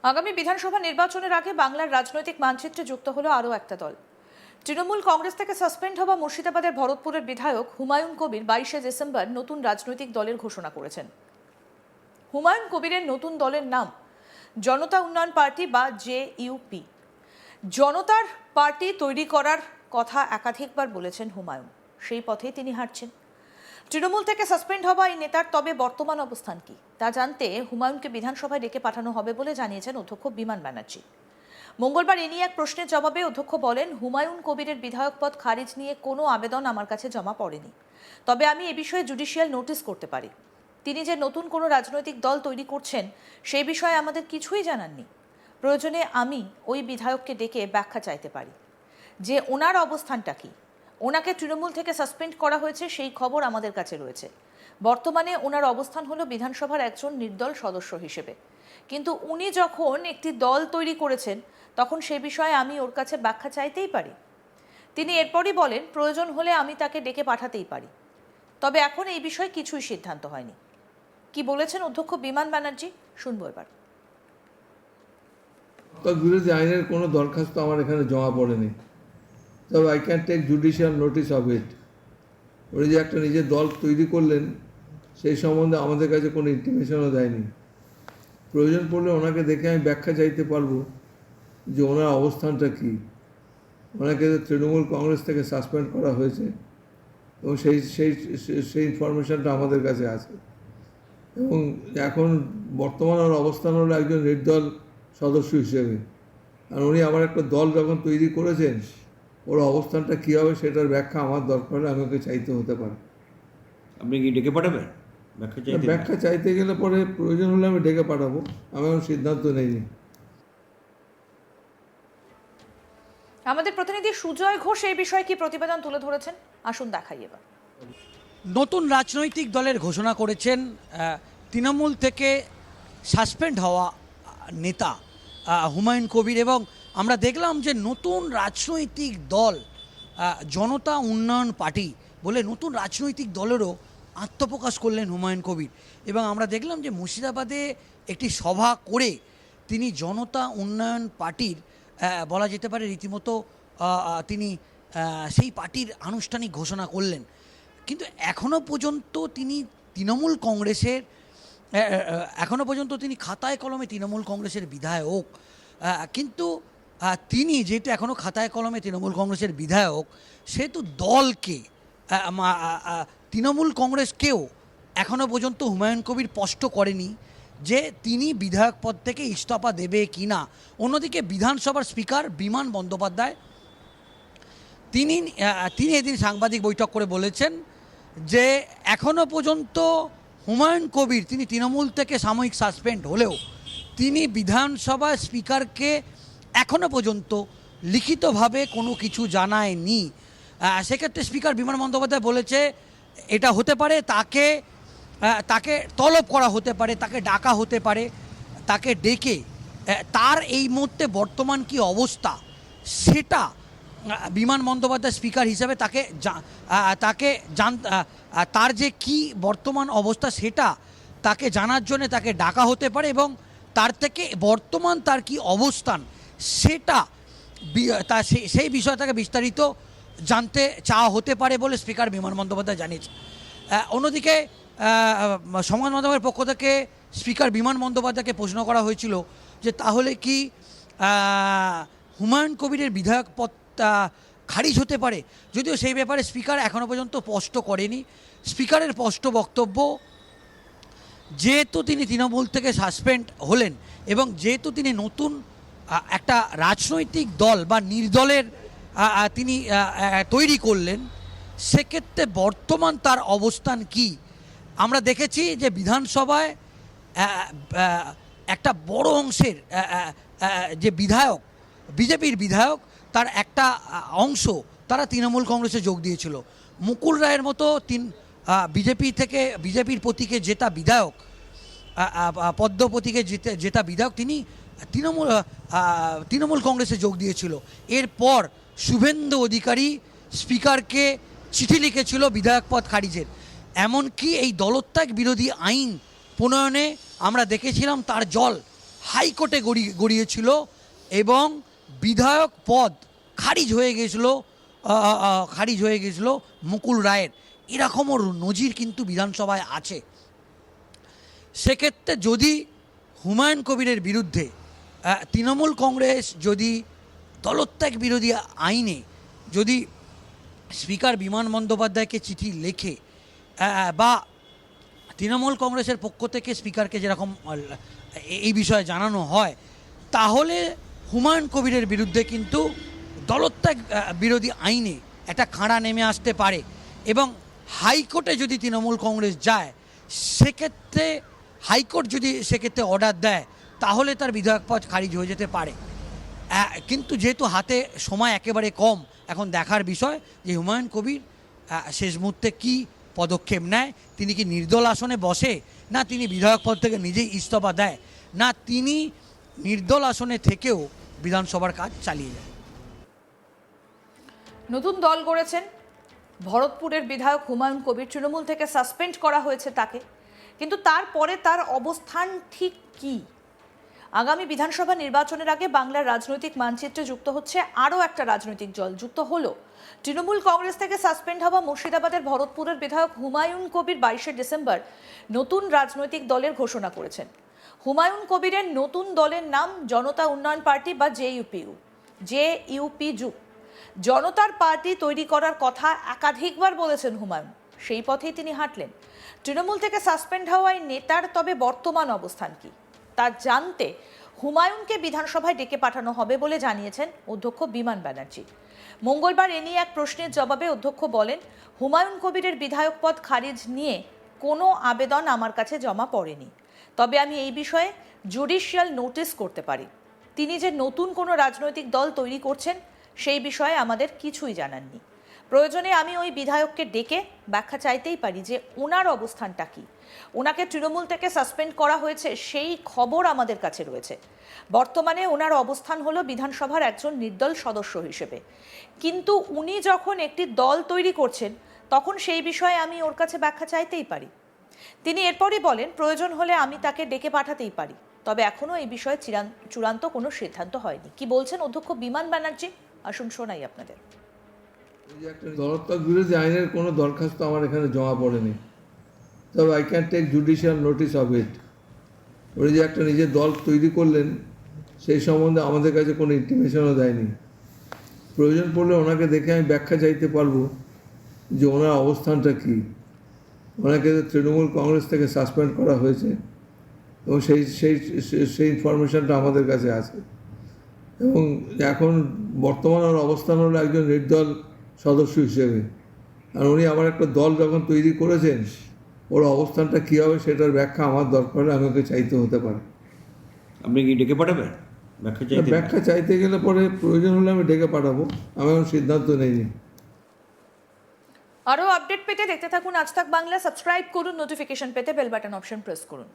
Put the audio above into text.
আগামী বিধানসভা নির্বাচনের আগে বাংলার রাজনৈতিক মানচিত্রে যুক্ত হলো আরও একটা দল। তৃণমূল কংগ্রেস থেকে সাসপেন্ড হওয়া মুর্শিদাবাদের ভরতপুরের বিধায়ক হুমায়ুন কবির 22শে ডিসেম্বর নতুন রাজনৈতিক দলের ঘোষণা করেছেন। হুমায়ুন কবিরের নতুন দলের নাম জনতা উন্নয়ন পার্টি বা JUP। জনতার পার্টি তৈরি করার কথা একাধিকবার বলেছেন হুমায়ুন, সেই পথেই তিনি হাঁটছেন। তৃণমূল থেকে সাসপেন্ড হওয়া এই নেতার তবে বর্তমান অবস্থান কি তা জানতে হুমায়ুনকে বিধানসভায় ডেকে পাঠানো হবে বলে জানিয়েছেন অধ্যক্ষ বিমান ব্যানার্জি। মঙ্গলবার এ নিয়ে এক প্রশ্নের জবাবে অধ্যক্ষ বলেন, হুমায়ুন কবিরের বিধায়ক পদ খারিজ নিয়ে কোনো আবেদন আমার কাছে জমা পড়েনি, তবে আমি এ বিষয়ে জুডিশিয়াল নোটিশ করতে পারি। তিনি যে নতুন কোনো রাজনৈতিক দল তৈরি করছেন সেই বিষয়ে আমাদের কিছুই জানাননি। প্রয়োজনে আমি ওই বিধায়ককে ডেকে ব্যাখ্যা চাইতে পারি যে ওনার অবস্থানটা কি। ওনাকে তৃণমূল থেকে সাসপেন্ড করা হয়েছে সেই খবর আমাদের কাছে রয়েছে। বর্তমানে ওনার অবস্থান হলো বিধানসভার একজন নির্দল সদস্য হিসেবে, কিন্তু উনি যখন একটি দল তৈরি করেছেন তখন সে বিষয়ে আমি ওর কাছে ব্যাখ্যা চাইতেই পারি। তিনি এরপরই বলেন, প্রয়োজন হলে আমি তাকে ডেকে পাঠাতেই পারি, তবে এখন এই বিষয়ে কিছুই সিদ্ধান্ত হয়নি। কি বলেছেন অধ্যক্ষ বিমান ব্যানার্জি শুনবো এবার। বিরোধী আইনের কোনো দরখাস্ত আমার এখানে জমা পড়েনি, তবে I can take judicial notice of it. উনি যে একটা নিজের দল তৈরি করলেন সেই সম্বন্ধে আমাদের কাছে কোনো ইন্টিমেশনও দেয়নি। প্রয়োজন পড়লে ওনাকে দেখে আমি ব্যাখ্যা চাইতে পারবো যে ওনার অবস্থানটা কী। ওনাকে তৃণমূল কংগ্রেস থেকে সাসপেন্ড করা হয়েছে এবং সেই ইনফরমেশানটা আমাদের কাছে আছে, এবং এখন বর্তমান ওর অবস্থান হলো একজন নির্দল সদস্য হিসেবে। আর উনি আবার একটা দল যখন তৈরি করেছেন, ওর অবস্থানটা কী হবে সেটার ব্যাখ্যা আমার দরকার হলে আমাকে চাইতে হতে পারে। আপনি কি ডেকে পাঠাবেন ব্যাখ্যা চাইতে গেলে পরে প্রয়োজন হলে আমি ডেকে পাঠাবো, আমি এখন সিদ্ধান্ত নেইনি। আমাদের প্রতিনিধি সুজয় ঘোষ এই বিষয়ে কি প্রতিবেদন তুলে ধরেছেন, আসুন দেখাই এবার। নতুন রাজনৈতিক দলের ঘোষণা করেছেন তৃণমূল থেকে সাসপেন্ড হওয়া নেতা হুমায়ুন কবির, এবং আমরা দেখলাম যে নতুন রাজনৈতিক দল জনতা উন্নয়ন পার্টি বলে নতুন রাজনৈতিক দলেরও আত্মপ্রকাশ করলেন হুমায়ুন কবির। এবং আমরা দেখলাম যে মুর্শিদাবাদে একটি সভা করে তিনি জনতা উন্নয়ন পার্টির বলা যেতে পারে রীতিমতো তিনি সেই পার্টির আনুষ্ঠানিক ঘোষণা করলেন। কিন্তু এখনও পর্যন্ত তিনি তৃণমূল কংগ্রেসের খাতায় কলমে তৃণমূল কংগ্রেসের বিধায়ক, কিন্তু তিনি যেহেতু এখনও খাতায় কলমে তৃণমূল কংগ্রেসের বিধায়ক, সেহেতু দলকে তৃণমূল কংগ্রেসকেও এখনও পর্যন্ত হুমায়ুন কবির স্পষ্ট করেনি যে তিনি বিধায়ক পদ থেকে ইস্তফা দেবে কি না। অন্যদিকে বিধানসভার স্পিকার বিমান বন্দ্যোপাধ্যায় তিনি এদিন সাংবাদিক বৈঠক করে বলেছেন যে এখনও পর্যন্ত হুমায়ুন কবির তিনি তৃণমূল থেকে সাময়িক সাসপেন্ড হলেও তিনি বিধানসভা স্পিকারকে এখনও পর্যন্ত লিখিতভাবে কোনো কিছু জানায়নি। সেক্ষেত্রে স্পিকার বিমান বন্দ্যোপাধ্যায় বলেছে এটা হতে পারে তাকে তলব করা হতে পারে, তাকে ডাকা হতে পারে, তাকে ডেকে তার এই মুহূর্তে বর্তমান কি অবস্থা সেটা বিমান বন্দ্যোপাধ্যায় স্পিকার হিসাবে তার যে কি বর্তমান অবস্থা সেটা তাকে জানার জন্য তাকে ডাকা হতে পারে, এবং তার থেকে বর্তমান তার কি অবস্থান সেটা সেই বিষয়টাকে বিস্তারিত জানতে চাওয়া হতে পারে বলে স্পিকার বিমান বন্দ্যোপাধ্যায় জানিয়েছে। অন্যদিকে সংবাদ মাধ্যমের পক্ষ থেকে স্পিকার বিমান বন্দ্যোপাধ্যায়কে প্রশ্ন করা হয়েছিল যে তাহলে কি হুমায়ুন কবিরের বিধায়ক পদটা খারিজ হতে পারে, যদিও সেই ব্যাপারে স্পিকার এখনও পর্যন্ত স্পষ্ট করেনি। স্পিকারের স্পষ্ট বক্তব্য, যেহেতু তিনি তৃণমূল থেকে সাসপেন্ড হলেন এবং যেহেতু তিনি নতুন একটা রাজনৈতিক দল বা নির্দলের তিনি তৈরি করলেন, সেক্ষেত্রে বর্তমান তার অবস্থান কি। আমরা দেখেছি যে বিধানসভায় একটা বড় অংশের যে বিধায়ক বিজেপির বিধায়ক তার একটা অংশ তারা তৃণমূল কংগ্রেসে যোগ দিয়েছিল। মুকুল রায়ের মতো বিজেপির প্রতীকে জেতা বিধায়ক, পদ্ম প্রতীকে জেতা বিধায়ক, তিনি তৃণমূল কংগ্রেসে যোগ দিয়েছিল। এরপর শুভেন্দু অধিকারী স্পিকারকে চিঠি লিখেছিল বিধায়ক পদ খারিজের। এমনকি এই দলত্যাগ বিরোধী আইন প্রণয়নে আমরা দেখেছিলাম তার জল হাইকোর্টে গড়িয়েছিল এবং বিধায়ক পদ খারিজ হয়ে গেছিল মুকুল রায়ের। এরকমও নজির কিন্তু বিধানসভায় আছে। সেক্ষেত্রে যদি হুমায়ুন কবিরের বিরুদ্ধে তৃণমূল কংগ্রেস যদি দলত্যাগ বিরোধী আইনে যদি স্পিকার বিমান বন্দ্যোপাধ্যায়কে চিঠি লেখে বা তৃণমূল কংগ্রেসের পক্ষ থেকে স্পিকারকে যেরকম এই বিষয়ে জানানো হয়, তাহলে হুমায়ুন কবিরের বিরুদ্ধে কিন্তু দলত্যাগ বিরোধী আইনে একটা খাঁড়া নেমে আসতে পারে এবং হাইকোর্টে যদি তৃণমূল কংগ্রেস যায়, সেক্ষেত্রে হাইকোর্ট যদি সেক্ষেত্রে অর্ডার দেয়, তাহলে তার বিধায়ক পদ খারিজ হয়ে যেতে পারে। কিন্তু যেহেতু হাতে সময় একেবারে কম, এখন দেখার বিষয় যে হুমায়ুন কবির শেষ মুহূর্তে কী পদক্ষেপ নেয়। তিনি কি নির্দল আসনে বসে, না তিনি বিধায়ক পদ থেকে নিজেই ইস্তফা দেয়, না তিনি নির্দল আসনে থেকেও বিধানসভার কাজ চালিয়ে যায়। নতুন দল গড়েছেন ভরতপুরের বিধায়ক হুমায়ুন কবির। তৃণমূল থেকে সাসপেন্ড করা হয়েছে তাকে, কিন্তু তারপরে তার অবস্থান ঠিক কী? আগামী বিধানসভা নির্বাচনের আগে বাংলার রাজনৈতিক মানচিত্রে যুক্ত হচ্ছে আরও একটা রাজনৈতিক দল। যুক্ত হলো তৃণমূল কংগ্রেস থেকে সাসপেন্ড হওয়া মুর্শিদাবাদের ভরতপুরের বিধায়ক হুমায়ুন কবির। 22শে ডিসেম্বর নতুন রাজনৈতিক দলের ঘোষণা করেছেন। হুমায়ুন কবিরের নতুন দলের নাম জনতা উন্নয়ন পার্টি বা জেইউপি। জনতার পার্টি তৈরি করার কথা একাধিকবার বলেছেন হুমায়ুন, সেই পথেই তিনি হাঁটলেন। তৃণমূল থেকে সাসপেন্ড হওয়া এই নেতার তবে বর্তমান অবস্থান কি তা জানতে হুমায়ুনকে বিধানসভায় ডেকে পাঠানো হবে বলে জানিয়েছেন অধ্যক্ষ বিমান ব্যানার্জি। মঙ্গলবার এ নিয়ে এক প্রশ্নের জবাবে অধ্যক্ষ বলেন, হুমায়ুন কবিরের বিধায়ক পদ খারিজ নিয়ে কোনো আবেদন আমার কাছে জমা পড়েনি, তবে আমি এই বিষয়ে জুডিশিয়াল নোটিশ করতে পারি। তিনি যে নতুন কোনো রাজনৈতিক দল তৈরি করছেন সেই বিষয়ে আমাদের কিছুই জানাননি। প্রয়োজনে আমি ওই বিধায়ককে ডেকে ব্যাখ্যা চাইতেই পারি যে ওনার অবস্থানটা কী। ওনাকে তৃণমূল থেকে সাসপেন্ড করা হয়েছে সেই খবর আমাদের কাছে রয়েছে। বর্তমানে ওনার অবস্থান হলো বিধানসভার একজন নির্দল সদস্য হিসেবে, কিন্তু উনি যখন একটি দল তৈরি করছেন তখন সেই বিষয়ে আমি ওর কাছে ব্যাখ্যা চাইতেই পারি। তিনি এরপরই বলেন, প্রয়োজন হলে আমি তাকে ডেকে পাঠাতেই পারি, তবে এখনও এই বিষয়ে চূড়ান্ত কোনো সিদ্ধান্ত হয়নি। কি বলছেন অধ্যক্ষ বিমান ব্যানার্জি, আসুন শোনাই আপনাদের। দলত্যাগ বিরোধী আইনের কোনো দরখাস্ত আমার এখানে জমা পড়েনি, তবে I can take judicial notice of it. উনি যে একটা নিজের দল তৈরি করলেন সেই সম্বন্ধে আমাদের কাছে কোনো ইন্টিমেশনও দেয়নি। প্রয়োজন পড়লে ওনাকে দেখে আমি ব্যাখ্যা চাইতে পারবো যে ওনার অবস্থানটা কী। ওনাকে তৃণমূল কংগ্রেস থেকে সাসপেন্ড করা হয়েছে এবং সেই ইনফরমেশনটা আমাদের কাছে আছে এবং এখন বর্তমান ওর অবস্থান হলো একজন নির্দল সদস্য হিসেবে। আর উনি আবার একটা দল যখন তৈরি করেছেন, ওর অবস্থানটা কী হবে সেটার ব্যাখ্যা আমার দরকার হলে আমাকে চাইতে হতে পারে। আপনি কি ডেকে পাঠাবেন ব্যাখ্যা চাইতে গেলে পরে প্রয়োজন হলে আমি ডেকে পাঠাবো, আমি এখন সিদ্ধান্ত নেইনি। আরও আপডেট পেতে দেখতে থাকুন আজ তাক বাংলা। সাবস্ক্রাইব করুন, নোটিফিকেশন পেতে বেল বাটন অপশন প্রেস করুন।